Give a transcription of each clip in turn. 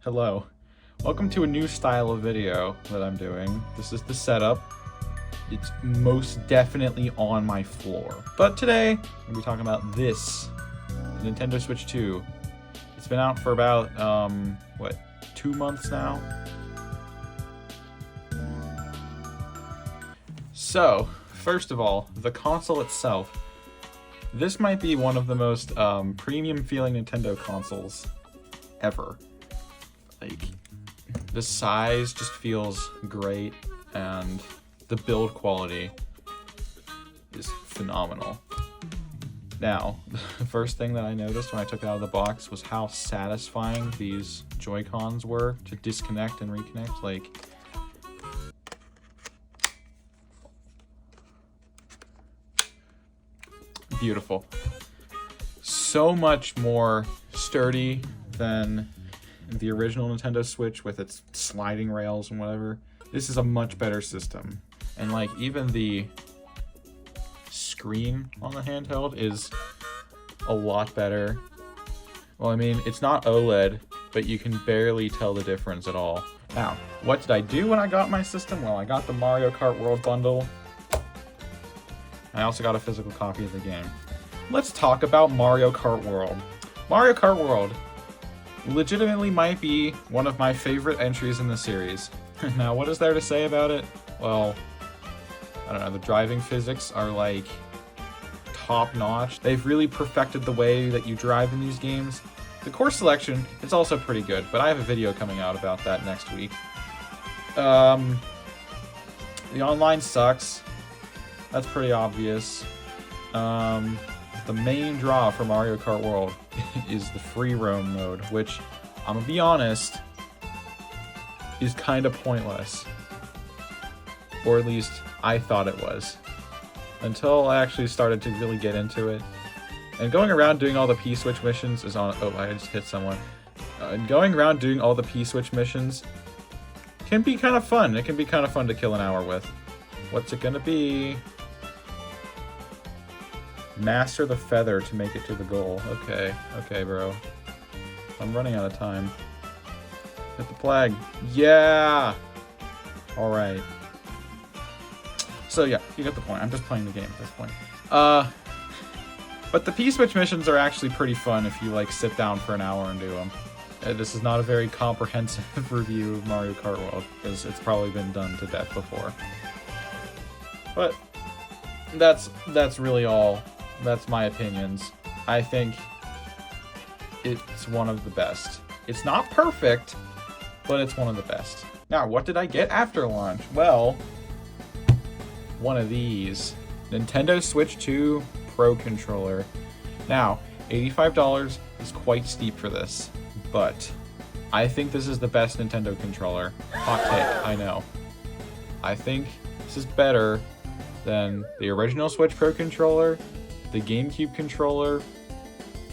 Hello. Welcome to a new style of video that I'm doing. This is the setup. It's most definitely on my floor. But today, I'm going to be talking about this, the Nintendo Switch 2. It's been out for about, 2 months now? So, first of all, the console itself. This might be one of the most premium feeling Nintendo consoles ever. Like, the size just feels great, and the build quality is phenomenal. Now, the first thing that I noticed when I took it out of the box was how satisfying these Joy-Cons were to disconnect and reconnect. Like, beautiful. So much more sturdy than the original Nintendo Switch with its sliding rails and whatever. This is a much better system. And like, even the screen on the handheld is a lot better. Well, I mean, it's not OLED, but you can barely tell the difference at all. Now, what did I do when I got my system? Well, I got the Mario Kart World bundle. I also got a physical copy of the game. Let's talk about Mario Kart World. Mario Kart World legitimately might be one of my favorite entries in the series. Now, what is there to say about it? Well, I don't know, the driving physics are like top-notch. They've really perfected the way that you drive in these games. The course selection is also pretty good, but I have a video coming out about that next week. The online sucks. That's pretty obvious. The main draw for Mario Kart World is the free roam mode, which, I'm gonna be honest, is kind of pointless. Or at least, I thought it was. Until I actually started to really get into it. And going around doing all the P-switch missions is on... Oh, I just hit someone. And going around doing all the P-switch missions can be kind of fun. It can be kind of fun to kill an hour with. What's it gonna be? Master the feather to make it to the goal. Okay, bro. I'm running out of time. Hit the flag. Yeah! Alright. So yeah, you get the point. I'm just playing the game at this point. But the P-switch missions are actually pretty fun if you, like, sit down for an hour and do them. This is not a very comprehensive review of Mario Kart World, because it's probably been done to death before. But that's really all. That's my opinions. I think it's one of the best. It's not perfect, but it's one of the best. Now, what did I get after launch? Well, one of these. Nintendo Switch 2 Pro Controller. Now, $85 is quite steep for this, but I think this is the best Nintendo controller. Hot take, I know. I think this is better than the original Switch Pro Controller, the GameCube controller,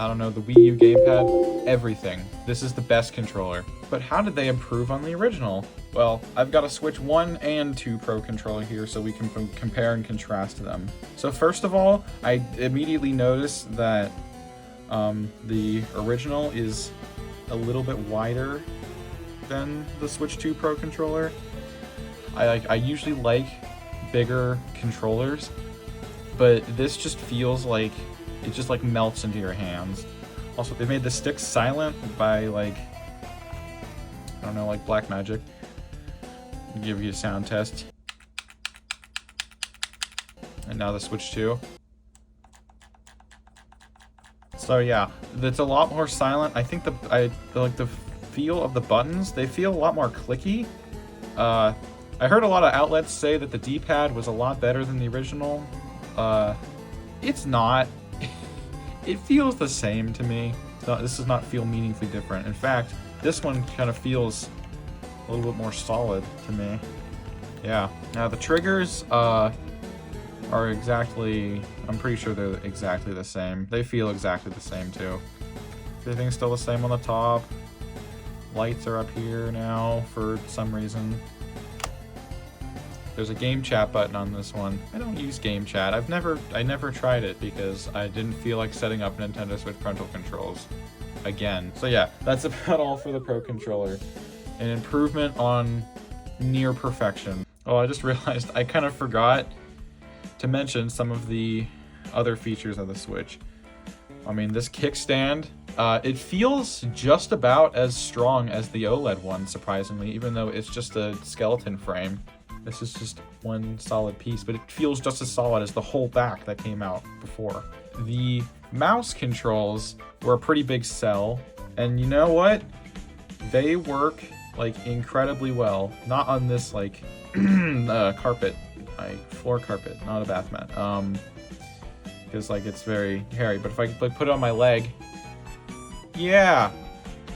I don't know, the Wii U gamepad, everything. This is the best controller. But how did they improve on the original? Well, I've got a Switch 1 and 2 Pro controller here so we can compare and contrast them. So first of all, I immediately noticed that the original is a little bit wider than the Switch 2 Pro controller. I usually like bigger controllers, but this just feels like it just like melts into your hands. Also, they made the sticks silent by like, I don't know, like black magic. I'll give you a sound test. And now the Switch 2. So yeah, it's a lot more silent. I think the feel of the buttons, they feel a lot more clicky. I heard a lot of outlets say that the D-pad was a lot better than the original. It's not. It feels the same to me. This does not feel meaningfully different. In fact, this one kind of feels a little bit more solid to me. Yeah. Now the triggers are exactly... I'm pretty sure they're exactly the same. They feel exactly the same too. Everything's still the same on the top. Lights are up here now for some reason. There's a game chat button on this one. I don't use game chat. I never tried it because I didn't feel like setting up Nintendo Switch parental controls. again. So yeah, that's about all for the Pro Controller. An improvement on near perfection. Oh, I just realized I kind of forgot to mention some of the other features of the Switch. I mean, this kickstand, it feels just about as strong as the OLED one, surprisingly, even though it's just a skeleton frame. This is just one solid piece, but it feels just as solid as the whole back that came out before. The mouse controls were a pretty big sell, and you know what? They work like incredibly well. Not on this like carpet, like floor carpet, not a bath mat. Because like it's very hairy. But if I like put it on my leg, yeah,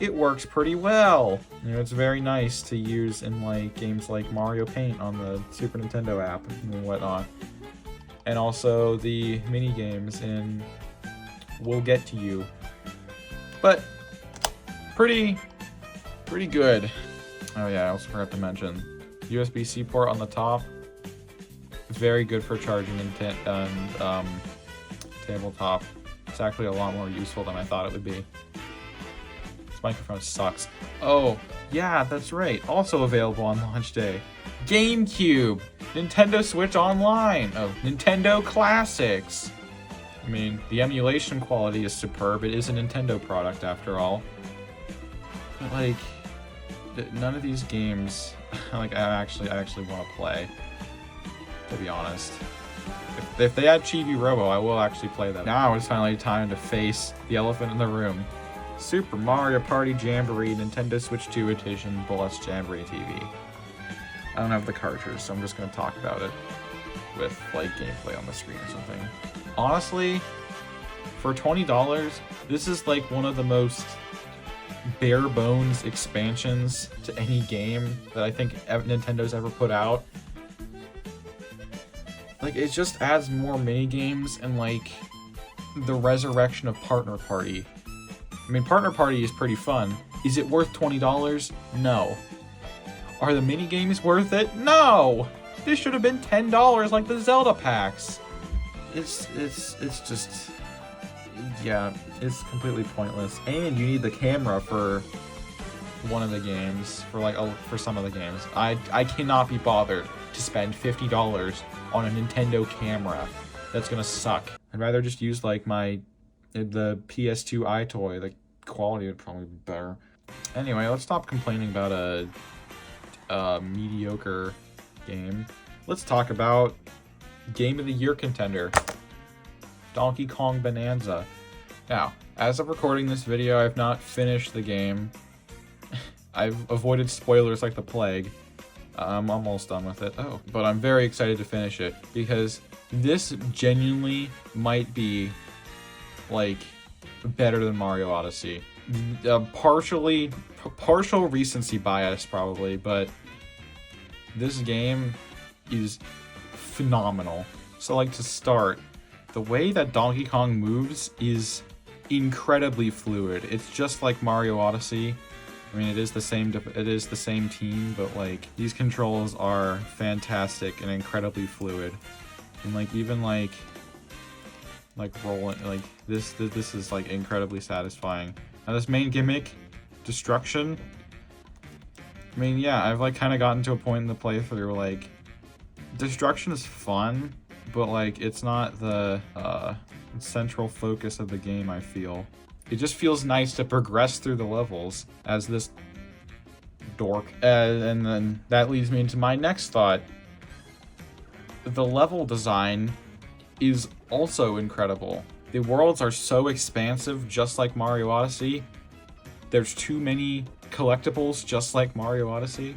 it works pretty well. You know, it's very nice to use in like games like Mario Paint on the Super Nintendo app and whatnot. And also the mini games in We'll Get to You. But pretty good. Oh yeah, I also forgot to mention USB-C port on the top. It's very good for charging and tabletop. It's actually a lot more useful than I thought it would be. This microphone sucks. Oh, yeah, that's right. Also available on launch day. GameCube! Nintendo Switch Online! Oh, Nintendo Classics! I mean, the emulation quality is superb. It is a Nintendo product, after all. But, like, none of these games, like, I actually want to play, to be honest. If they add Chibi Robo, I will actually play that. Now it's finally time to face the elephant in the room. Super Mario Party Jamboree Nintendo Switch 2 Edition Plus Jamboree TV. I don't have the cartridge, so I'm just going to talk about it with, like, gameplay on the screen or something. Honestly, for $20, this is, like, one of the most bare bones expansions to any game that I think Nintendo's ever put out. Like, it just adds more mini games and, like, the resurrection of Partner Party. I mean, Partner Party is pretty fun. Is it worth $20? No. Are the mini games worth it? No! This should have been $10 like the Zelda packs. It's just, yeah, it's completely pointless. And you need the camera for one of the games, for some of the games. I cannot be bothered to spend $50 on a Nintendo camera. That's gonna suck. I'd rather just use like the PS2 iToy. The quality would probably be better. Anyway, let's stop complaining about a mediocre game. Let's talk about Game of the Year contender, Donkey Kong Bonanza. Now, as of recording this video, I've not finished the game. I've avoided spoilers like the plague. I'm almost done with it. Oh, but I'm very excited to finish it because this genuinely might be like better than Mario Odyssey. Partial recency bias probably, but this game is phenomenal. So like to start, the way that Donkey Kong moves is incredibly fluid. It's just like Mario Odyssey. I mean, it is the same team, but like these controls are fantastic and incredibly fluid. And like even like rolling, like this is like incredibly satisfying. Now this main gimmick, destruction. I mean, yeah, I've like kind of gotten to a point in the playthrough like destruction is fun, but like it's not the central focus of the game, I feel. It just feels nice to progress through the levels as this dork. And then that leads me into my next thought. The level design is also incredible. The worlds are so expansive, just like Mario Odyssey. There's too many collectibles, just like Mario Odyssey.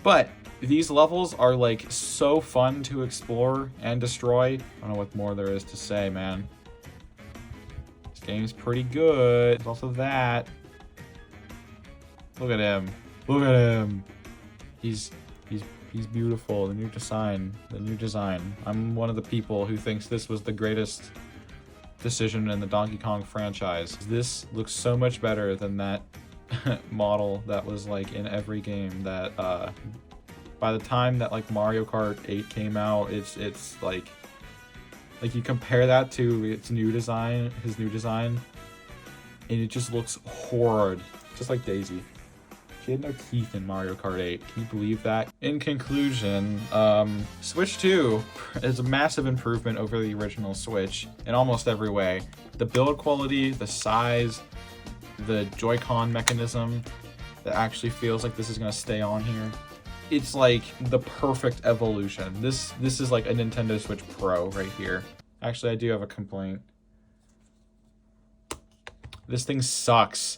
But these levels are like so fun to explore and destroy. I don't know what more there is to say, man. Game's pretty good. There's also that. Look at him. Look at him. He's beautiful. The new design. I'm one of the people who thinks this was the greatest decision in the Donkey Kong franchise. This looks so much better than that model that was like in every game that by the time that like Mario Kart 8 came out, it's like you compare that to his new design, and it just looks horrid, just like Daisy. She had no teeth in Mario Kart 8. Can you believe that? In conclusion, Switch 2 is a massive improvement over the original Switch in almost every way. The build quality, the size, the Joy-Con mechanism that actually feels like this is going to stay on here. It's like the perfect evolution. This is like a Nintendo Switch Pro right here. Actually, I do have a complaint. This thing sucks.